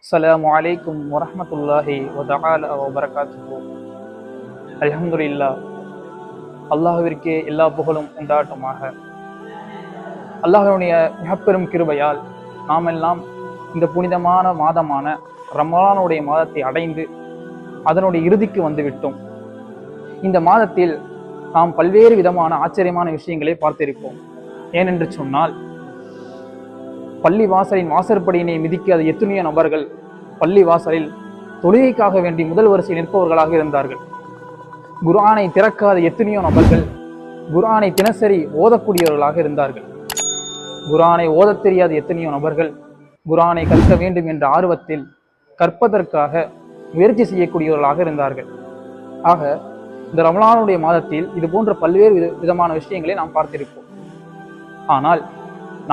அஸ்ஸலாமு அலைக்கும் வரஹ்மத்துல்லாஹி வதஆலா வபரகாத்துஹு. அல்ஹம்துலில்லாஹ். அல்லாஹ்விற்கே எல்லா புகழும் உண்டாகட்டுமாக. அல்லாஹ்வுடைய மிகப்பெரும் கிருபையால் நாமெல்லாம் இந்த புனிதமான மாதமான ரமலானுடைய மாதத்தை அடைந்து அதனுடைய இறுதிக்கு வந்துவிட்டோம். இந்த மாதத்தில் நாம் பல்வேறு விதமான ஆச்சரியமான விஷயங்களை பார்த்திருப்போம். ஏனென்று சொன்னால், பள்ளி வாசலின் வாசற்படியினை மிதிக்காத எத்தனையோ நபர்கள் பள்ளி வாசலில் தொழுகைக்காக வேண்டி முதல் வரிசையில் நிற்பவர்களாக இருந்தார்கள். குர்ஆனை திறக்காத எத்தனையோ நபர்கள் குர்ஆனை தினசரி ஓதக்கூடியவர்களாக இருந்தார்கள். குர்ஆனை ஓதத் தெரியாத எத்தனையோ நபர்கள் குர்ஆனை கற்க வேண்டும் என்ற ஆர்வத்தில் கற்பதற்காக முயற்சி செய்யக்கூடியவர்களாக இருந்தார்கள். ஆக இந்த ரமலானுடைய மாதத்தில் இது போன்ற பல்வேறு விதமான விஷயங்களை நாம் பார்த்திருப்போம். ஆனால்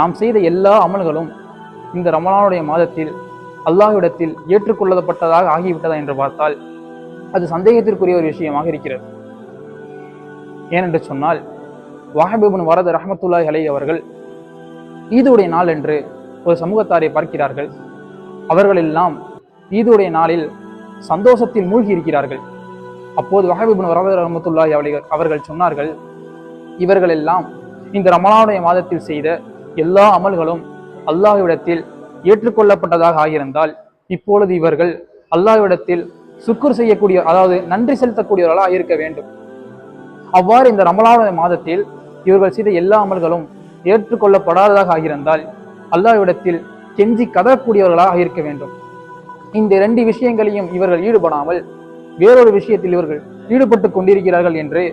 நாம் செய்த எல்லா அமல்களும் இந்த ரமலானுடைய மாதத்தில் அல்லாஹ்விடத்தில் ஏற்றுக்கொள்ளப்பட்டதாக ஆகிவிட்டதா என்று பார்த்தால் அது சந்தேகத்திற்குரிய ஒரு விஷயமாக இருக்கிறது. ஏனென்று சொன்னால், வாஹிப் இப்னு வரத் ரஹ்மத்துல்லாஹி அலைஹி அவர்கள் ஈதுடைய நாள் என்று ஒரு சமூகத்தாரை பார்க்கிறார்கள். அவர்கள் எல்லாம் ஈதுடைய நாளில் சந்தோஷத்தில் மூழ்கி இருக்கிறார்கள். அப்போது வாஹிப் இப்னு வரத் ரஹ்மத்துல்லாஹி அவர்கள் சொன்னார்கள், இவர்கள் எல்லாம் இந்த ரமலானுடைய மாதத்தில் செய்த எல்லா அமல்களும் அல்லாஹ்விடத்தில் ஏற்றுக்கொள்ளப்பட்டதாக ஆகியிருந்தால் இப்பொழுது இவர்கள் அல்லாஹ்விடத்தில் சுக்குர் செய்யக்கூடிய, அதாவது நன்றி செலுத்தக்கூடியவர்களாக இருக்க வேண்டும். அவ்வாறு இந்த ரமலானுடைய மாதத்தில் இவர்கள் செய்த எல்லா அமல்களும் ஏற்றுக்கொள்ளப்படாததாக ஆகியிருந்தால் அல்லாஹ்விடத்தில் கெஞ்சி கதறக்கூடியவர்களாக இருக்க வேண்டும். இந்த இரண்டு விஷயங்களையும் இவர்கள் ஈடுபடாமல் வேறொரு விஷயத்தில் இவர்கள் ஈடுபட்டு கொண்டிருக்கிறார்கள் என்று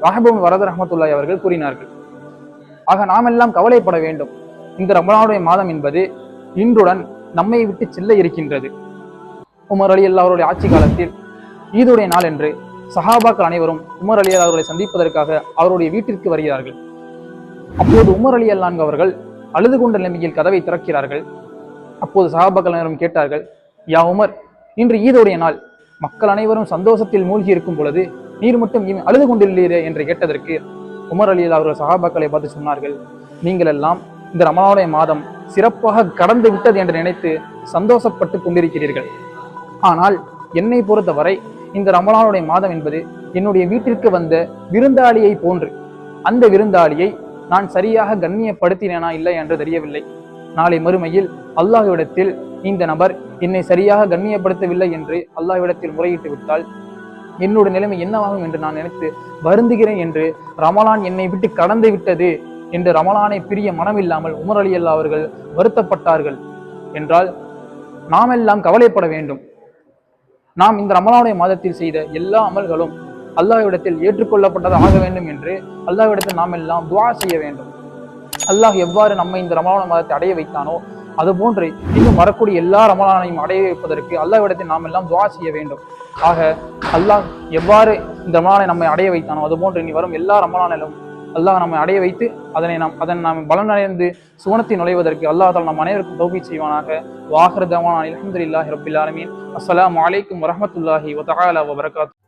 வாஹிப் இப்னு வரத் ரஹ்மத்துல்லாஹி அவர்கள் கூறினார்கள். ஆக நாம் எல்லாம் கவலைப்பட வேண்டும். இந்த ரமலானுடைய மாதம் என்பது இன்றுடன் நம்மை விட்டு செல்ல இருக்கின்றது. உமர் ரலியல்லாஹு அவருடைய ஆட்சி காலத்தில் ஈதுடைய நாள் என்று சஹாபாக்கள் அனைவரும் உமர் ரலியல்லாஹு அவர்களை சந்திப்பதற்காக அவருடைய வீட்டிற்கு வருகிறார்கள். அப்போது உமர் ரலியல்லாஹு அவர்கள் அழுது கொண்ட நிலைமையில் கதவை திறக்கிறார்கள். அப்போது சஹாபாக்கள் அனைவரும் கேட்டார்கள், யா உமர், இன்று ஈதுடைய நாள், மக்கள் அனைவரும் சந்தோஷத்தில் மூழ்கி இருக்கும் பொழுது நீர் மட்டும் அழுது கொண்டிருந்தீரே என்று கேட்டதற்கு உமர் ரலியல்லாஹு அவர்கள் சஹாபாக்களை பார்த்து சொன்னார்கள், நீங்கள் எல்லாம் இந்த ரமலானுடைய மாதம் சிறப்பாக கடந்து விட்டது என்று நினைத்து சந்தோஷப்பட்டு கொண்டிருக்கிறீர்கள். ஆனால் என்னை பொறுத்தவரை இந்த ரமலானுடைய மாதம் என்பது என்னுடைய வீட்டிற்கு வந்த விருந்தாளியை போன்று. அந்த விருந்தாளியை நான் சரியாக கண்ணியப்படுத்தினேனா இல்லை என்று தெரியவில்லை. நாளை மறுமையில் அல்லாஹ்விடத்தில் இந்த நபர் என்னை சரியாக கண்ணியப்படுத்தவில்லை என்று அல்லாஹ்விடத்தில் முறையிட்டு விட்டால் என்னுடைய நிலைமை என்னவாகும் என்று நான் நினைத்து வருந்துகிறேன் என்று ரமலான் என்னை விட்டு கடந்து விட்டது என்று ரமலானை பிரிய மனமில்லாமல் உமர் ரலியல்லாஹு அவர்கள் வருத்தப்பட்டார்கள் என்றால் நாம் எல்லாம் கவலைப்பட வேண்டும். நாம் இந்த ரமலானுடைய மாதத்தில் செய்த எல்லா அமல்களும் அல்லாஹ்விடத்தில் ஏற்றுக்கொள்ளப்பட்டதாக ஆக வேண்டும் என்று அல்லாஹ்விடத்தில் நாம் எல்லாம் துஆ செய்ய வேண்டும். அல்லாஹ் எவ்வாறு நம்மை இந்த ரமலான் மாதத்தை அடைய வைத்தானோ அதுபோன்று இன்னும் வரக்கூடிய எல்லா ரமலானையும் அடைய வைப்பதற்கு அல்லாஹ்விடத்தில் நாம் எல்லாம் துஆ செய்ய வேண்டும். ஆக அல்லாஹ் எவ்வாறு இந்த ரமலானை நம்மை அடைய வைத்தானோ அதுபோன்று இனி வரும் எல்லா ரமலானிலும் அல்லாஹ் நம்மை அடைய வைத்து அதன் நாம் பலனடைந்து சுவனத்தில் நுழைவதற்கு அல்லாஹ் தஆலா நம் அனைவருக்கும் தௌஃபீக் செய்வானாக. வாஹிரு தஅவானா அல்ஹம்துலில்லாஹி ரப்பில் ஆலமீன். அஸ்ஸலாமு அலைக்கும் வரஹ்மத்துல்லாஹி வதஆலா வபரகாத்துஹு.